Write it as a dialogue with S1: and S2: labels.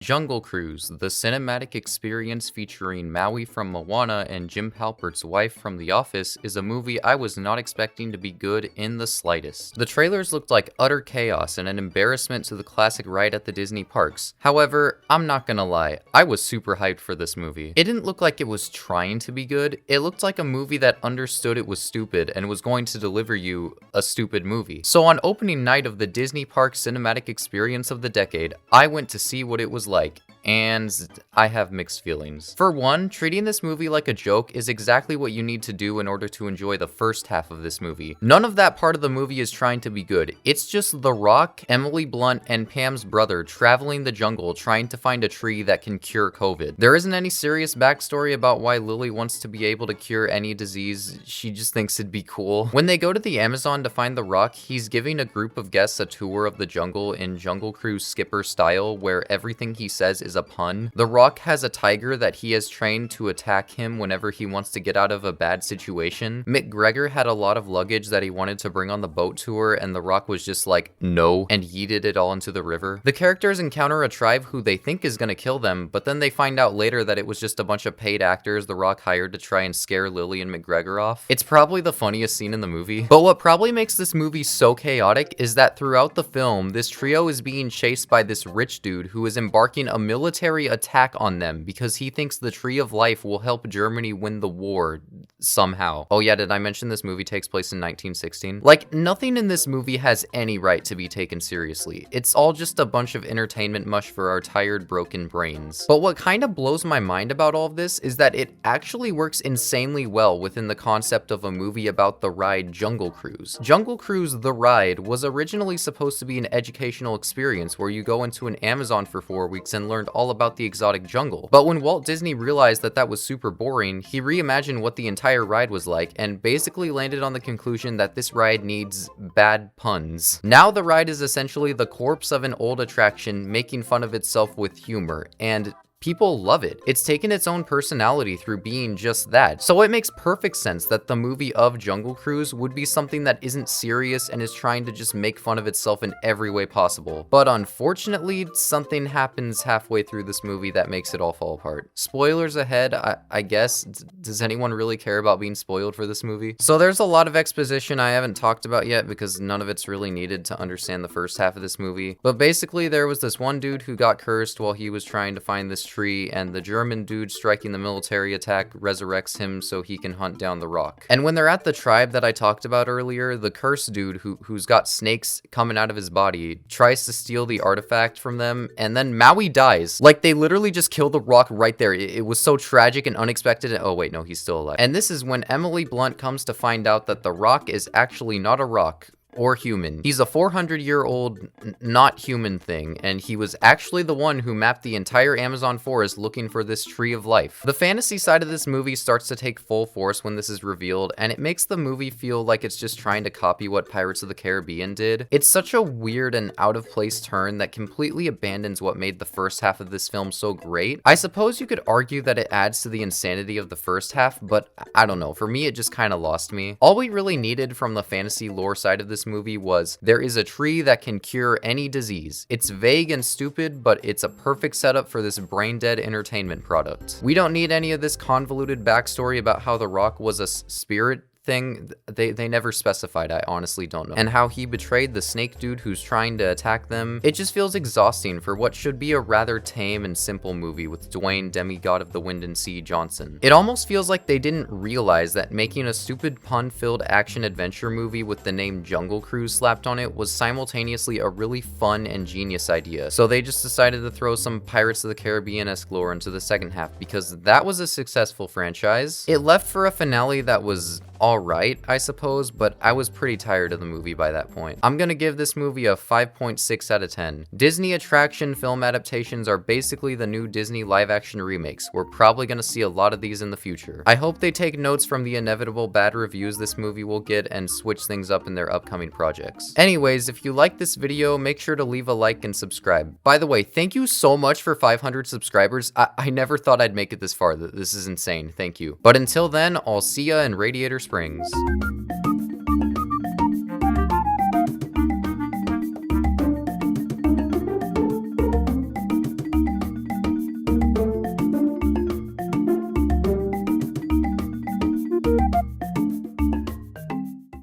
S1: Jungle Cruise, the cinematic experience featuring Maui from Moana and Jim Halpert's wife from The Office, is a movie I was not expecting to be good in the slightest. The trailers looked like utter chaos and an embarrassment to the classic ride at the Disney parks. However, I'm not gonna lie, I was super hyped for this movie. It didn't look like it was trying to be good, it looked like a movie that understood it was stupid and was going to deliver you a stupid movie. So on opening night of the Disney Park cinematic experience of the decade, I went to see what it was like, and I have mixed feelings. For one, treating this movie like a joke is exactly what you need to do in order to enjoy the first half of this movie. None of that part of the movie is trying to be good. It's just The Rock, Emily Blunt, and Pam's brother traveling the jungle trying to find a tree that can cure COVID. There isn't any serious backstory about why Lily wants to be able to cure any disease, she just thinks it'd be cool. When they go to the Amazon to find The Rock, he's giving a group of guests a tour of the jungle in Jungle Cruise skipper style where everything he says is a pun. The Rock has a tiger that he has trained to attack him whenever he wants to get out of a bad situation. McGregor had a lot of luggage that he wanted to bring on the boat tour, and The Rock was just like, no, and yeeted it all into the river. The characters encounter a tribe who they think is gonna kill them, but then they find out later that it was just a bunch of paid actors The Rock hired to try and scare Lily and McGregor off. It's probably the funniest scene in the movie. But what probably makes this movie so chaotic is that throughout the film, this trio is being chased by this rich dude who is embarking a military attack on them because he thinks the Tree of Life will help Germany win the war somehow. Oh yeah, did I mention this movie takes place in 1916? Like, nothing in this movie has any right to be taken seriously. It's all just a bunch of entertainment mush for our tired, broken brains. But what kind of blows my mind about all of this is that it actually works insanely well within the concept of a movie about the ride Jungle Cruise. Jungle Cruise, the ride, was originally supposed to be an educational experience where you go into an Amazon for 4 weeks and learned all about the exotic jungle. But when Walt Disney realized that that was super boring, he reimagined what the entire ride was like and basically landed on the conclusion that this ride needs bad puns. Now the ride is essentially the corpse of an old attraction making fun of itself with humor, and people love it. It's taken its own personality through being just that. So it makes perfect sense that the movie of Jungle Cruise would be something that isn't serious and is trying to just make fun of itself in every way possible. But unfortunately, something happens halfway through this movie that makes it all fall apart. Spoilers ahead, I guess. Does anyone really care about being spoiled for this movie? So there's a lot of exposition I haven't talked about yet because none of it's really needed to understand the first half of this movie. But basically, there was this one dude who got cursed while he was trying to find this tree, and the German dude striking the military attack resurrects him so he can hunt down the Rock. And when they're at the tribe that I talked about earlier, the cursed dude who's got snakes coming out of his body tries to steal the artifact from them, and then Maui dies. Like, they literally just kill the Rock right there. It was so tragic and unexpected. Oh wait, no, he's still alive. And this is when Emily Blunt comes to find out that the Rock is actually not a rock or human. He's a 400-year-old not human thing, and he was actually the one who mapped the entire Amazon forest looking for this Tree of Life. The fantasy side of this movie starts to take full force when this is revealed, and it makes the movie feel like it's just trying to copy what Pirates of the Caribbean did. It's such a weird and out-of-place turn that completely abandons what made the first half of this film so great. I suppose you could argue that it adds to the insanity of the first half, but I don't know, for me it just kind of lost me. All we really needed from the fantasy lore side of this movie was, there is a tree that can cure any disease. It's vague and stupid, but it's a perfect setup for this brain-dead entertainment product. We don't need any of this convoluted backstory about how the Rock was a spirit thing. They never specified. I honestly don't know. And how he betrayed the snake dude who's trying to attack them. It just feels exhausting for what should be a rather tame and simple movie with Dwayne, demigod of the wind and sea, Johnson. It almost feels like they didn't realize that making a stupid pun-filled action-adventure movie with the name Jungle Cruise slapped on it was simultaneously a really fun and genius idea. So they just decided to throw some Pirates of the Caribbean-esque lore into the second half because that was a successful franchise. It left for a finale that was alright, I suppose, but I was pretty tired of the movie by that point. I'm gonna give this movie a 5.6 out of 10. Disney attraction film adaptations are basically the new Disney live-action remakes. We're probably gonna see a lot of these in the future. I hope they take notes from the inevitable bad reviews this movie will get and switch things up in their upcoming projects. Anyways, if you like this video, make sure to leave a like and subscribe. By the way, thank you so much for 500 subscribers. I never thought I'd make it this far. This is insane. Thank you. But until then, I'll see ya in Radiator Springs.